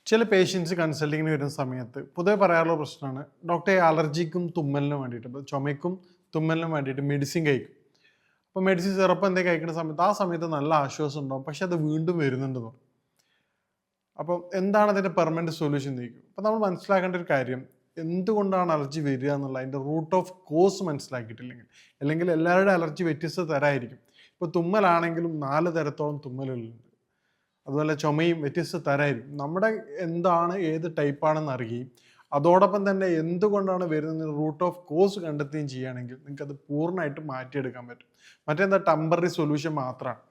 ചില പേഷ്യൻസ് കൺസൾട്ടിങ്ങിന് വരുന്ന സമയത്ത് പൊതുവെ പറയാറുള്ള പ്രശ്നമാണ് ഡോക്ടറെ അലർജിക്കും തുമ്മലിനും വേണ്ടിയിട്ട് ഇപ്പോൾ ചുമയ്ക്കും തുമ്മലിനും വേണ്ടിയിട്ട് മെഡിസിൻ കഴിക്കും. അപ്പോൾ മെഡിസിൻ സിറപ്പ് എന്തെങ്കിലും കഴിക്കുന്ന സമയത്ത് ആ സമയത്ത് നല്ല ആശ്വാസം ഉണ്ടാവും, പക്ഷെ അത് വീണ്ടും വരുന്നുണ്ടെന്ന് പറയും. അപ്പം എന്താണ് അതിൻ്റെ പെർമനൻറ്റ് സൊല്യൂഷൻ ചോദിക്കും. അപ്പോൾ നമ്മൾ മനസ്സിലാക്കേണ്ട ഒരു കാര്യം, എന്തുകൊണ്ടാണ് അലർജി വരിക എന്നുള്ള അതിൻ്റെ റൂട്ട് ഓഫ് കോസ് മനസ്സിലാക്കിയിട്ടില്ലെങ്കിൽ, അല്ലെങ്കിൽ എല്ലാവരുടെ അലർജി വ്യത്യസ്ത തരമായിരിക്കും. ഇപ്പോൾ തുമ്മലാണെങ്കിലും 4 തരത്തോളം തുമ്മലുകളുണ്ട്. അതുപോലെ ചുമയും വ്യത്യസ്ത തരമായിരിക്കും. നമ്മുടെ എന്താണ് ഏത് ടൈപ്പാണെന്ന് അറിയുകയും അതോടൊപ്പം തന്നെ എന്തുകൊണ്ടാണ് വരുന്നത് റൂട്ട് ഓഫ് കോസ് കണ്ടെത്തുകയും ചെയ്യുകയാണെങ്കിൽ നിങ്ങൾക്കത് പൂർണ്ണമായിട്ട് മാറ്റിയെടുക്കാൻ പറ്റും. മറ്റെന്താ ടെമ്പററി സൊല്യൂഷൻ മാത്രമാണ്,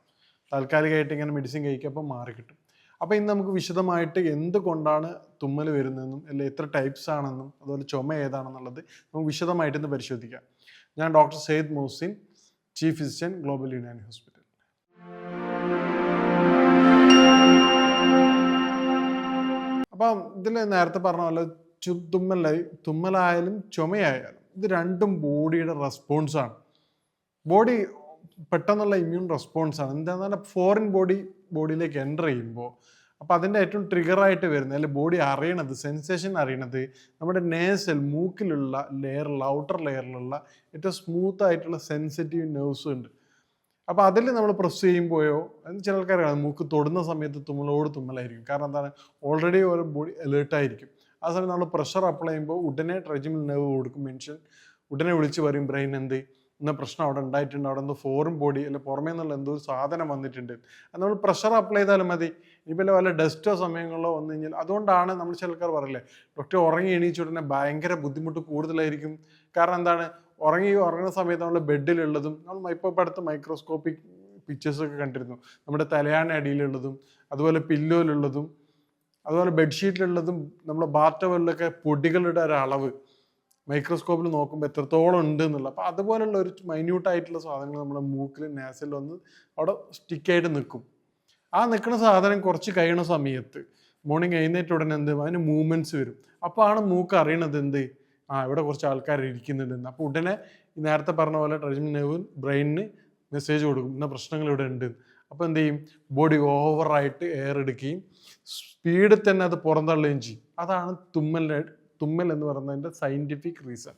താൽക്കാലികമായിട്ട് ഇങ്ങനെ മെഡിസിൻ കഴിക്കുമ്പോൾ മാറി കിട്ടും. അപ്പോൾ ഇന്ന് നമുക്ക് വിശദമായിട്ട് എന്തുകൊണ്ടാണ് തുമ്മൽ വരുന്നതെന്നും അല്ലെങ്കിൽ എത്ര ടൈപ്സ് ആണെന്നും അതുപോലെ ചുമ ഏതാണെന്നുള്ളത് നമുക്ക് വിശദമായിട്ട് ഇന്ന് പരിശോധിക്കാം. ഞാൻ doctor Syed Muhsin, chief physician, global Unani hospital. അപ്പം ഇതിൽ നേരത്തെ പറഞ്ഞ പോലെ തുമ്മലായാലും ചുമയായാലും ഇത് രണ്ടും ബോഡിയുടെ റെസ്പോൺസാണ്. ബോഡി പെട്ടെന്നുള്ള ഇമ്മ്യൂൺ റെസ്പോൺസാണ്. എന്താണെന്ന് ഫോറിൻ ബോഡിയിലേക്ക് എൻ്റർ ചെയ്യുമ്പോൾ അപ്പോൾ അതിൻ്റെ ഏറ്റവും ട്രിഗറായിട്ട് വരുന്നത് അല്ലെങ്കിൽ ബോഡി അറിയണത്, സെൻസേഷൻ അറിയണത് നമ്മുടെ നേസൽ മൂക്കിലുള്ള ലെയറിലുള്ള ഔട്ടർ ലെയറിലുള്ള ഏറ്റവും സ്മൂത്ത് ആയിട്ടുള്ള സെൻസിറ്റീവ് നെർവ്സും ഉണ്ട്. അപ്പോൾ അതിൽ നമ്മൾ പ്രസ് ചെയ്യുമ്പോഴോ ചില ആൾക്കാരാണ് മൂക്ക് തൊടുന്ന സമയത്ത് തുമ്മലായിരിക്കും. കാരണം എന്താണ്, ഓൾറെഡി ഒരു ബോഡി അലേർട്ടായിരിക്കും. ആ സമയത്ത് നമ്മൾ പ്രഷർ അപ്ലൈ ചെയ്യുമ്പോൾ ഉടനെ ട്രൈജമിനൽ നെർവ് കൊടുക്കും മെൻഷൻ, ഉടനെ വിളിച്ച് പറയും ബ്രെയിൻ എന്ത് ഇന്ന പ്രശ്നം അവിടെ ഉണ്ടായിട്ടുണ്ട്, അവിടെ എന്തോ ഫോറിൻ ബോഡി അല്ലെ പുറമേ നിന്നുള്ള എന്തോ ഒരു സാധനം വന്നിട്ടുണ്ട്. അത് നമ്മൾ പ്രഷർ അപ്ലൈ ചെയ്താലും മതി. ഇനിയിപ്പോൾ വല്ല ഡസ്റ്റോ സമയങ്ങളോ വന്നു കഴിഞ്ഞാൽ അതുകൊണ്ടാണ് നമ്മൾ ചില ആൾക്കാർ പറയില്ലേ ഡോക്ടർ ഉറങ്ങി എണീച്ച ഉടനെ ഭയങ്കര ബുദ്ധിമുട്ട് കൂടുതലായിരിക്കും. കാരണം എന്താണ്, ഉറങ്ങുന്ന സമയത്ത് നമ്മൾ ബെഡിലുള്ളതും നമ്മൾ ഇപ്പോൾ അടുത്ത് മൈക്രോസ്കോപ്പിക് പിക്ചേഴ്സൊക്കെ കണ്ടിരുന്നു, നമ്മുടെ തലയാണ അടിയിലുള്ളതും അതുപോലെ പില്ലോയിലുള്ളതും അതുപോലെ ബെഡ്ഷീറ്റിലുള്ളതും നമ്മുടെ ബാത്ത് പൊടികളുടെ ഒരളവ് മൈക്രോസ്കോപ്പിൽ നോക്കുമ്പോൾ എത്രത്തോളം ഉണ്ട് എന്നുള്ളത്. അപ്പോൾ അതുപോലുള്ള ഒരു മൈന്യൂട്ടായിട്ടുള്ള സാധനങ്ങൾ നമ്മുടെ മൂക്കിൽ നാസിൽ വന്ന് അവിടെ സ്റ്റിക്കായിട്ട് നിൽക്കും. ആ നിൽക്കുന്ന സാധനം കുറച്ച് കഴിയണ സമയത്ത് മോർണിംഗ് എഴുന്നേറ്റ ഉടനെ അതിന് മൂവ്മെൻറ്റ്സ് വരും. അപ്പോൾ ആണ് മൂക്ക് അറിയണത് ഇവിടെ കുറച്ച് ആൾക്കാർ ഇരിക്കുന്നുണ്ടെന്ന്. അപ്പോൾ ഉടനെ നേരത്തെ പറഞ്ഞ പോലെ ട്രൈജമിനൽ നെർവ് ബ്രെയിനിന് മെസ്സേജ് കൊടുക്കും ഇന്ന പ്രശ്നങ്ങൾ ഇവിടെ ഉണ്ട്. അപ്പോൾ എന്ത് ചെയ്യും, ബോഡി ഓവറായിട്ട് എയർ എടുക്കുകയും സ്പീഡിൽ തന്നെ അത് പുറന്തള്ളുകയും ചെയ്യും. അതാണ് തുമ്മൽ എന്ന് പറയുന്നതിൻ്റെ സയൻറ്റിഫിക് റീസൺ.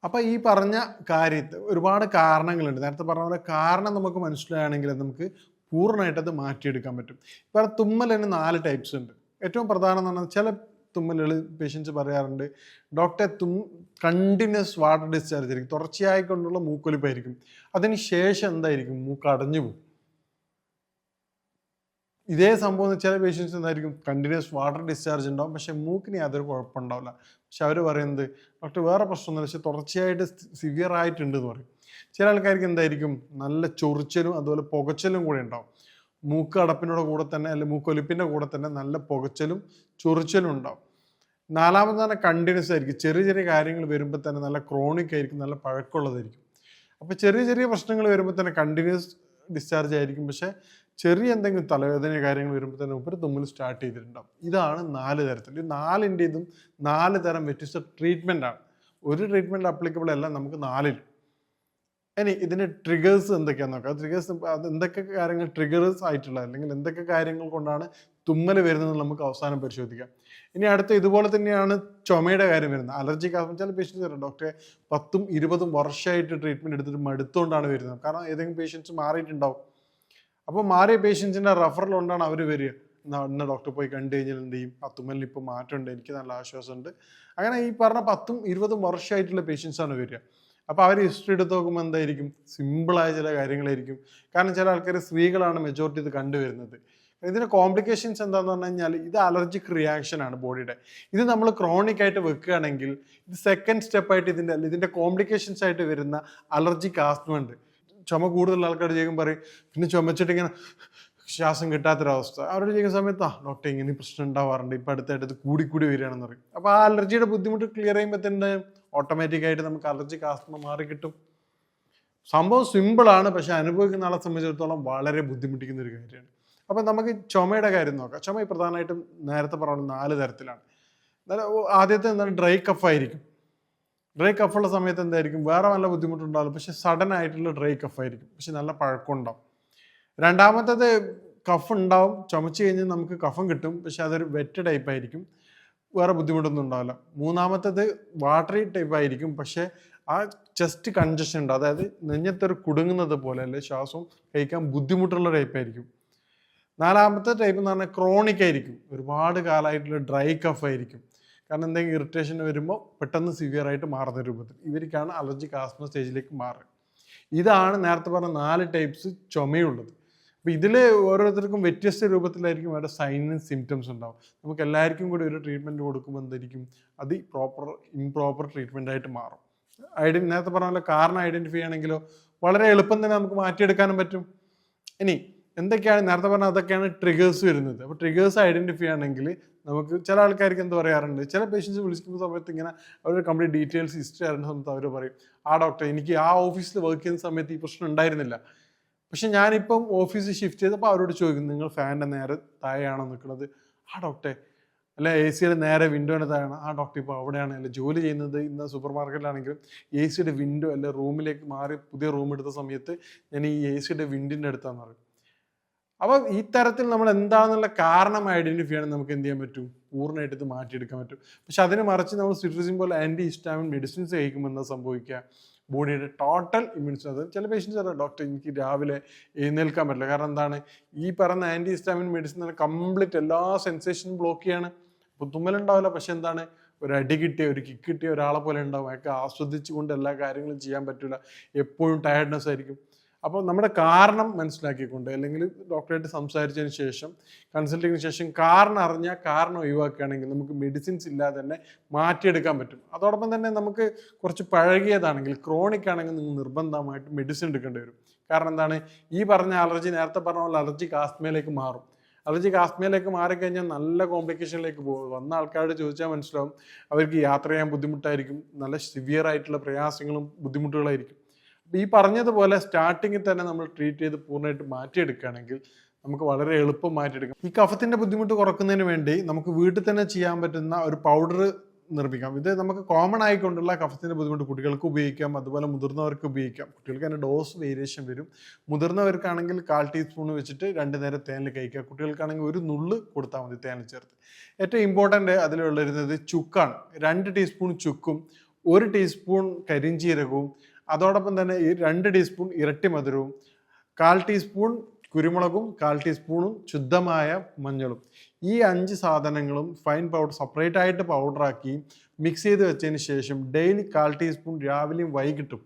അപ്പോൾ ഈ പറഞ്ഞ കാര്യത്തിൽ ഒരുപാട് കാരണങ്ങളുണ്ട്. നേരത്തെ പറഞ്ഞ പോലെ കാരണം നമുക്ക് മനസ്സിലാണെങ്കിൽ നമുക്ക് പൂർണ്ണമായിട്ട് അത് മാറ്റിയെടുക്കാൻ പറ്റും. ഇപ്പോൾ തുമ്മൽ തന്നെ 4 ടൈപ്സ് ഉണ്ട്. ഏറ്റവും പ്രധാനം എന്ന് പറഞ്ഞാൽ ചില തുമ്മലുകൾ പേഷ്യൻസ് പറയാറുണ്ട് ഡോക്ടറെ കണ്ടിന്യൂസ് വാട്ടർ ഡിസ്ചാർജ് ആയിരിക്കും, തുടർച്ചയായിക്കൊണ്ടുള്ള മൂക്കൊലിപ്പായിരിക്കും. അതിന് ശേഷം എന്തായിരിക്കും, മൂക്ക് അടഞ്ഞു പോകും. ഇതേ സംഭവം ചില പേഷ്യൻസ് എന്തായിരിക്കും, കണ്ടിന്യൂസ് വാട്ടർ ഡിസ്ചാർജ് ഉണ്ടാവും, പക്ഷെ മൂക്കിന് യാതൊരു കുഴപ്പമുണ്ടാവില്ല. പക്ഷെ അവർ പറയുന്നത് ഡോക്ടർ വേറെ പ്രശ്നമൊന്നുമില്ല, പക്ഷെ തുടർച്ചയായിട്ട് സിവിയർ ആയിട്ടുണ്ട് എന്ന് പറയും. ചില ആൾക്കാർക്ക് എന്തായിരിക്കും, നല്ല ചൊറിച്ചലും അതുപോലെ പുകച്ചലും കൂടെ ഉണ്ടാവും. മൂക്ക് അടപ്പിനോട് കൂടെ തന്നെ അല്ലെങ്കിൽ മൂക്കൊലിപ്പിൻ്റെ കൂടെ തന്നെ നല്ല പുകച്ചലും ചൊറിച്ചലും ഉണ്ടാവും. 4ാമത് തന്നെ കണ്ടിന്യൂസ് ആയിരിക്കും. ചെറിയ ചെറിയ കാര്യങ്ങൾ വരുമ്പോൾ തന്നെ നല്ല ക്രോണിക് ആയിരിക്കും, നല്ല പഴക്കമുള്ളതായിരിക്കും. അപ്പോൾ ചെറിയ ചെറിയ പ്രശ്നങ്ങൾ വരുമ്പോൾ തന്നെ കണ്ടിന്യൂസ് ഡിസ്ചാർജ് ആയിരിക്കും, പക്ഷേ ചെറിയ എന്തെങ്കിലും തലവേദന കാര്യങ്ങൾ വരുമ്പോൾ തന്നെ ഒരു തുമ്മൽ സ്റ്റാർട്ട് ചെയ്തിട്ടുണ്ടാവും. ഇതാണ് 4 തരത്തിൽ. ഈ 4ൻ്റെതും 4 തരം വ്യത്യസ്ത ട്രീറ്റ്മെൻറ്റാണ്. ഒരു ട്രീറ്റ്മെൻറ്റ് അപ്ലിക്കബിൾ അല്ല നമുക്ക് 4ൽ. ഇനി ഇതിൻ്റെ ട്രിഗേഴ്സ് എന്തൊക്കെയാണെന്ന് നോക്കാം. ട്രിഗേഴ്സ് അത് എന്തൊക്കെ കാര്യങ്ങൾ ട്രിഗേഴ്സ് ആയിട്ടുള്ള അല്ലെങ്കിൽ എന്തൊക്കെ കാര്യങ്ങൾ കൊണ്ടാണ് തുമ്മൽ വരുന്നത് നമുക്ക് അവസാനം പരിശോധിക്കാം. ഇനി അടുത്ത ഇതുപോലെ തന്നെയാണ് ചുമയുടെ കാര്യം വരുന്നത്. അലർജിക് ആസ്മ ചില പേഷ്യൻസ് വരും ഡോക്ടറെ 10ഉം 20ഉം വർഷമായിട്ട് ട്രീറ്റ്മെൻറ്റ് എടുത്തിട്ട് മടുത്തുകൊണ്ടാണ് വരുന്നത്. കാരണം ഏതെങ്കിലും പേഷ്യൻസ് മാറിയിട്ടുണ്ടാവും. അപ്പോൾ മാറിയ പേഷ്യൻസിൻ്റെ റെഫറൽ കൊണ്ടാണ് അവർ വരിക. ഇന്ന ഡോക്ടർ പോയി കണ്ടു കഴിഞ്ഞാൽ എന്ത് ചെയ്യും, ആ തുമ്മലിന് ഇപ്പോൾ മാറ്റമുണ്ട്, എനിക്ക് നല്ല ആശ്വാസമുണ്ട്. അങ്ങനെ ഈ പറഞ്ഞ 10ഉം 20ഉം വർഷമായിട്ടുള്ള പേഷ്യൻസാണ് വരിക. അപ്പോൾ അവർ ഹിസ്റ്ററി എടുത്ത് നോക്കുമ്പോൾ എന്തായിരിക്കും, സിമ്പിളായ ചില കാര്യങ്ങളായിരിക്കും. കാരണം ചില ആൾക്കാർ സ്ത്രീകളാണ് മെജോറിറ്റി ഇത് കണ്ടുവരുന്നത്. ഇതിൻ്റെ കോംപ്ലിക്കേഷൻസ് എന്താണെന്ന് പറഞ്ഞു കഴിഞ്ഞാൽ ഇത് അലർജിക് റിയാക്ഷൻ ആണ് ബോഡിയുടെ. ഇത് നമ്മൾ ക്രോണിക് ആയിട്ട് വെക്കുകയാണെങ്കിൽ ഇത് സെക്കൻഡ് സ്റ്റെപ്പായിട്ട് ഇതിൻ്റെ കോംപ്ലിക്കേഷൻസ് ആയിട്ട് വരുന്ന അലർജിക് ആസ്മ ഉണ്ട്. ചുമ കൂടുതലുള്ള ആൾക്കാർ ചെയ്യുമ്പോൾ പറയും പിന്നെ ചുമച്ചിട്ട് ഇങ്ങനെ ശ്വാസം കിട്ടാത്തൊരവസ്ഥ. അവരോട് ചെയ്യുന്ന സമയത്ത് ഡോക്ടർ ഇങ്ങനെ പ്രശ്നം ഉണ്ടാവാറുണ്ട്, ഇപ്പം അടുത്തായിട്ട് ഇത് കൂടി വരികയാണെന്ന് പറയും. അപ്പോൾ ആ അലർജിയുടെ ബുദ്ധിമുട്ട് ക്ലിയർ ചെയ്യുമ്പോൾ തന്നെ ഓട്ടോമാറ്റിക്കായിട്ട് നമുക്ക് അലർജിക് ആസ്മ മാറി കിട്ടും. സംഭവം സിമ്പിളാണ്, പക്ഷെ അനുഭവിക്കുന്ന ആളെ സംബന്ധിച്ചിടത്തോളം വളരെ ബുദ്ധിമുട്ടിക്കുന്ന ഒരു കാര്യമാണ്. അപ്പം നമുക്ക് ചുമയുടെ കാര്യം നോക്കാം. ചുമ പ്രധാനമായിട്ടും നേരത്തെ പറഞ്ഞ 4 തരത്തിലാണ്. ആദ്യത്തെ എന്താണ്, ഡ്രൈ കഫ് ആയിരിക്കും. ഡ്രൈ കഫുള്ള സമയത്ത് എന്തായിരിക്കും, വേറെ നല്ല ബുദ്ധിമുട്ടുണ്ടാവില്ല, പക്ഷെ സഡൻ ആയിട്ടുള്ള ഡ്രൈ കഫ് ആയിരിക്കും, പക്ഷെ നല്ല പഴക്കം ഉണ്ടാവും. രണ്ടാമത്തേത് കഫ് ഉണ്ടാവും, ചുമച്ച് കഴിഞ്ഞാൽ നമുക്ക് കഫം കിട്ടും, പക്ഷെ അതൊരു വെറ്റ് ടൈപ്പ് ആയിരിക്കും, വേറെ ബുദ്ധിമുട്ടൊന്നും ഉണ്ടാവില്ല. മൂന്നാമത്തേത് വാട്ടറി ടൈപ്പ് ആയിരിക്കും, പക്ഷേ ആ ചെസ്റ്റ് കൺജഷൻ ഉണ്ട്, അതായത് നെഞ്ഞത്തൊരു കുടുങ്ങുന്നത് പോലെ അല്ലെ ശ്വാസം കഴിക്കാൻ ബുദ്ധിമുട്ടുള്ള ടൈപ്പ് ആയിരിക്കും. നാലാമത്തെ ടൈപ്പ് എന്ന് പറഞ്ഞാൽ ക്രോണിക് ആയിരിക്കും, ഒരുപാട് കാലമായിട്ടുള്ള ഡ്രൈ കഫ് ആയിരിക്കും. കാരണം എന്തെങ്കിലും ഇറിറ്റേഷൻ വരുമ്പോൾ പെട്ടെന്ന് സിവിയർ ആയിട്ട് മാറുന്ന രൂപത്തിൽ ഇവർക്കാണ് അലർജിക് ആസ്മ സ്റ്റേജിലേക്ക് മാറുക. ഇതാണ് നേരത്തെ പറഞ്ഞ 4 ടൈപ്സ് ചുമയുള്ളത്. അപ്പോൾ ഇതിൽ ഓരോരുത്തർക്കും വ്യത്യസ്ത രൂപത്തിലായിരിക്കും അവരുടെ സൈനും സിംറ്റംസ് ഉണ്ടാവും. നമുക്ക് എല്ലാവർക്കും കൂടി ഒരു ട്രീറ്റ്മെൻറ്റ് കൊടുക്കുമ്പോൾ എന്തായിരിക്കും അത് ഇംപ്രോപ്പർ ട്രീറ്റ്മെൻ്റ് ആയിട്ട് മാറും. നേരത്തെ പറഞ്ഞ പോലെ കാരണം ഐഡൻറ്റിഫൈ ആണെങ്കിലോ വളരെ എളുപ്പം തന്നെ നമുക്ക് മാറ്റിയെടുക്കാനും പറ്റും. ഇനി എന്തൊക്കെയാണ് നേരത്തെ പറഞ്ഞാൽ അതൊക്കെയാണ് ട്രിഗേഴ്സ് വരുന്നത്. അപ്പോൾ ട്രിഗേഴ്സ് ഐഡൻറ്റിഫൈ ആണെങ്കിൽ നമുക്ക് ചില ആൾക്കാർക്ക് എന്ത് പറയാറുണ്ട്, ചില പേഷ്യൻസ് വിളിക്കുന്ന സമയത്ത് ഇങ്ങനെ അവരുടെ കംപ്ലീറ്റ് ഡീറ്റെയിൽസ് ഹിസ്റ്ററി അറിയുന്ന സമയത്ത് അവർ പറയും, ഡോക്ടർ എനിക്ക് ആ ഓഫീസിൽ വർക്ക് ചെയ്യുന്ന സമയത്ത് ഈ പ്രശ്നം ഉണ്ടായിരുന്നില്ല, പക്ഷെ ഞാനിപ്പം ഓഫീസ് ഷിഫ്റ്റ് ചെയ്തപ്പോൾ അവരോട് ചോദിക്കും നിങ്ങൾ ഫാനിൻ്റെ നേരെ താഴെയാണോ നിൽക്കുന്നത്, ഡോക്ടറെ, അല്ല എ സിയുടെ നേരെ വിൻഡോയുടെ താഴെയാണ്, ഡോക്ടർ ഇപ്പോൾ അവിടെയാണ്, അല്ലെ ജോലി ചെയ്യുന്നത് ഇന്ന് സൂപ്പർ മാർക്കറ്റിലാണെങ്കിലും എ സിയുടെ വിൻഡോ അല്ലെ റൂമിലേക്ക് മാറി പുതിയ റൂം എടുത്ത സമയത്ത് ഞാൻ ഈ എ സിയുടെ വിൻഡിൻ്റെ അടുത്താന്ന് പറയും. അപ്പോൾ ഈ തരത്തിൽ നമ്മൾ എന്താണെന്നുള്ള കാരണം ഐഡൻറ്റിഫൈ ചെയ്യണം, നമുക്ക് എന്ത് ചെയ്യാൻ പറ്റും, പൂർണ്ണമായിട്ട് ഇത് മാറ്റിയെടുക്കാൻ പറ്റും. പക്ഷെ അതിന് മറിച്ച് നമ്മൾ സിട്രസിൻ പോലെ ആൻറ്റി ഹിസ്റ്റാമിൻ മെഡിസിൻസ് കഴിക്കുമ്പോൾ എന്താ സംഭവിക്കുക, ബോഡിയുടെ ടോട്ടൽ ഇമ്മ്യൂണിറ്റി, അത് ചില പേഷ്യൻസ് പറയാം ഡോക്ടർ എനിക്ക് രാവിലെ എഴുന്നേൽക്കാൻ പറ്റില്ല, കാരണം എന്താണ് ഈ പറയുന്ന ആൻറ്റി ഹിസ്റ്റാമിൻ മെഡിസിൻ കംപ്ലീറ്റ് എല്ലാ സെൻസേഷനും ബ്ലോക്ക് ചെയ്യാണ്. അപ്പോൾ തുമ്മലുണ്ടാവില്ല, പക്ഷെ എന്താണ് ഒരു അടി കിട്ടിയ ഒരു കിക്ക് കിട്ടിയ ഒരാളെ പോലെ ഉണ്ടാവും, അയാൾക്ക് ആസ്വദിച്ചുകൊണ്ട് എല്ലാ കാര്യങ്ങളും ചെയ്യാൻ പറ്റില്ല, എപ്പോഴും ടയർഡ്നെസ് ആയിരിക്കും. അപ്പോൾ നമ്മുടെ കാരണം മനസ്സിലാക്കിക്കൊണ്ട് അല്ലെങ്കിൽ ഡോക്ടറായിട്ട് സംസാരിച്ചതിന് ശേഷം കൺസൾട്ടിങ്ങിന് ശേഷം കാരണം അറിഞ്ഞാൽ കാരണം ഒഴിവാക്കുകയാണെങ്കിൽ നമുക്ക് മെഡിസിൻസ് ഇല്ലാതെ തന്നെ മാറ്റിയെടുക്കാൻ പറ്റും. അതോടൊപ്പം തന്നെ നമുക്ക് കുറച്ച് പഴകിയതാണെങ്കിൽ ക്രോണിക് ആണെങ്കിൽ നിങ്ങൾ നിർബന്ധമായിട്ട് മെഡിസിൻ എടുക്കേണ്ടി വരും. കാരണം എന്താണ്, ഈ പറഞ്ഞ അലർജി നേരത്തെ പറഞ്ഞ പോലെ അലർജിക് ആസ്മയിലേക്ക് മാറും. അലർജിക് ആസ്മയിലേക്ക് മാറിക്കഴിഞ്ഞാൽ നല്ല കോംപ്ലിക്കേഷനിലേക്ക് പോകും. വന്ന ആൾക്കാരോട് ചോദിച്ചാൽ മനസ്സിലാവും, അവർക്ക് യാത്ര ചെയ്യാൻ ബുദ്ധിമുട്ടായിരിക്കും, നല്ല സിവിയർ ആയിട്ടുള്ള പ്രയാസങ്ങളും ബുദ്ധിമുട്ടുകളായിരിക്കും. ഈ പറഞ്ഞതുപോലെ സ്റ്റാർട്ടിങ്ങിൽ തന്നെ നമ്മൾ ട്രീറ്റ് ചെയ്ത് പൂർണ്ണമായിട്ട് മാറ്റിയെടുക്കുകയാണെങ്കിൽ നമുക്ക് വളരെ എളുപ്പം മാറ്റിയെടുക്കാം. ഈ കഫത്തിൻ്റെ ബുദ്ധിമുട്ട് കുറക്കുന്നതിന് വേണ്ടി നമുക്ക് വീട്ടിൽ തന്നെ ചെയ്യാൻ പറ്റുന്ന ഒരു പൗഡർ നിർമ്മിക്കാം. ഇത് നമുക്ക് കോമൺ ആയിക്കൊണ്ടുള്ള കഫത്തിൻ്റെ ബുദ്ധിമുട്ട് കുട്ടികൾക്ക് ഉപയോഗിക്കാം, അതുപോലെ മുതിർന്നവർക്ക് ഉപയോഗിക്കാം. കുട്ടികൾക്ക് അതിൻ്റെ ഡോസ് വേരിയേഷൻ വരും. മുതിർന്നവർക്കാണെങ്കിൽ 1/4 ടീസ്പൂൺ വെച്ചിട്ട് 2 നേരം തേനിൽ കഴിക്കുക. കുട്ടികൾക്കാണെങ്കിൽ 1 നുള്ള് കൊടുത്താൽ മതി തേനിൽ ചേർത്ത്. ഏറ്റവും ഇമ്പോർട്ടൻ്റ് അതിലുള്ളത് ചുക്കാണ്. 2 ടീസ്പൂൺ ചുക്കും 1 ടീസ്പൂൺ കരിഞ്ചീരകവും അതോടൊപ്പം തന്നെ ഈ 2 ടീസ്പൂൺ ഇരട്ടി മധുരവും 1/4 ടീസ്പൂൺ കുരുമുളകും 1/4 ടീസ്പൂണും ശുദ്ധമായ മഞ്ഞളും, ഈ 5 സാധനങ്ങളും ഫൈൻ പൗഡർ സെപ്പറേറ്റ് ആയിട്ട് പൗഡറാക്കി മിക്സ് ചെയ്ത് വെച്ചതിന് ശേഷം ഡെയിലി 1/4 ടീസ്പൂൺ രാവിലെയും വൈകിട്ടും,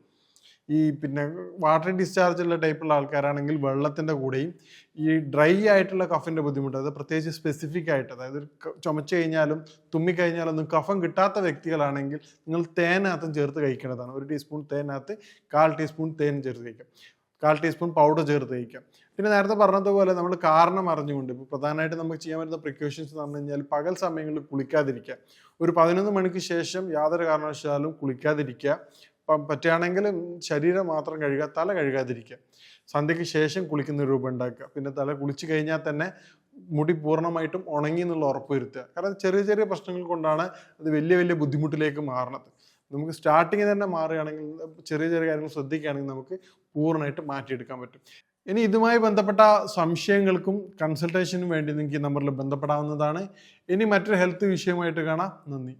ഈ പിന്നെ വാട്ടർ ഡിസ്ചാർജ് ഉള്ള ടൈപ്പുള്ള ആൾക്കാരാണെങ്കിൽ വെള്ളത്തിൻ്റെ കൂടെയും, ഈ ഡ്രൈ ആയിട്ടുള്ള കഫിൻ്റെ ബുദ്ധിമുട്ട് അത് പ്രത്യേകിച്ച് സ്പെസിഫിക് ആയിട്ട്, അതായത് ചുമച്ച് കഴിഞ്ഞാലും തുമ്മിക്കഴിഞ്ഞാലൊന്നും കഫം കിട്ടാത്ത വ്യക്തികളാണെങ്കിൽ നിങ്ങൾ തേനകത്തും ചേർത്ത് കഴിക്കേണ്ടതാണ്. 1 ടീസ്പൂൺ തേനകത്ത് 1/4 ടീസ്പൂൺ തേൻ ചേർത്ത് കഴിക്കാം, 1/4 ടീസ്പൂൺ പൗഡർ ചേർത്ത് കഴിക്കാം. പിന്നെ നേരത്തെ പറഞ്ഞതുപോലെ നമ്മൾ കാരണം അറിഞ്ഞുകൊണ്ട് ഇപ്പോൾ പ്രധാനമായിട്ട് നമുക്ക് ചെയ്യാൻ പറ്റുന്ന പ്രിക്കോഷൻസ് എന്ന് പറഞ്ഞു കഴിഞ്ഞാൽ പകൽ സമയങ്ങളിൽ കുളിക്കാതിരിക്കുക, ഒരു 11 മണിക്ക് ശേഷം യാതൊരു കാരണവശാലും കുളിക്കാതിരിക്കുക, പറ്റുകയാണെങ്കിൽ ശരീരം മാത്രം കഴുകുക, തല കഴുകാതിരിക്കുക, സന്ധ്യയ്ക്ക് ശേഷം കുളിക്കുന്ന രൂപം ഉണ്ടാക്കുക. പിന്നെ തല കുളിച്ച് കഴിഞ്ഞാൽ തന്നെ മുടി പൂർണ്ണമായിട്ടും ഉണങ്ങി എന്നുള്ള ഉറപ്പ് വരുത്തുക. കാരണം ചെറിയ ചെറിയ പ്രശ്നങ്ങൾ കൊണ്ടാണ് അത് വലിയ വലിയ ബുദ്ധിമുട്ടിലേക്ക് മാറുന്നത്. നമുക്ക് സ്റ്റാർട്ടിങ്ങിൽ തന്നെ മാറുകയാണെങ്കിൽ, ചെറിയ ചെറിയ കാര്യങ്ങൾ ശ്രദ്ധിക്കുകയാണെങ്കിൽ നമുക്ക് പൂർണ്ണമായിട്ട് മാറ്റിയെടുക്കാൻ പറ്റും. ഇനി ഇതുമായി ബന്ധപ്പെട്ട സംശയങ്ങൾക്കും കൺസൾട്ടേഷനും വേണ്ടി നിങ്ങൾക്ക് ഈ നമ്പറിൽ ബന്ധപ്പെടാവുന്നതാണ്. ഇനി മറ്റൊരു ഹെൽത്ത് വിഷയമായിട്ട് കാണാം. നന്ദി.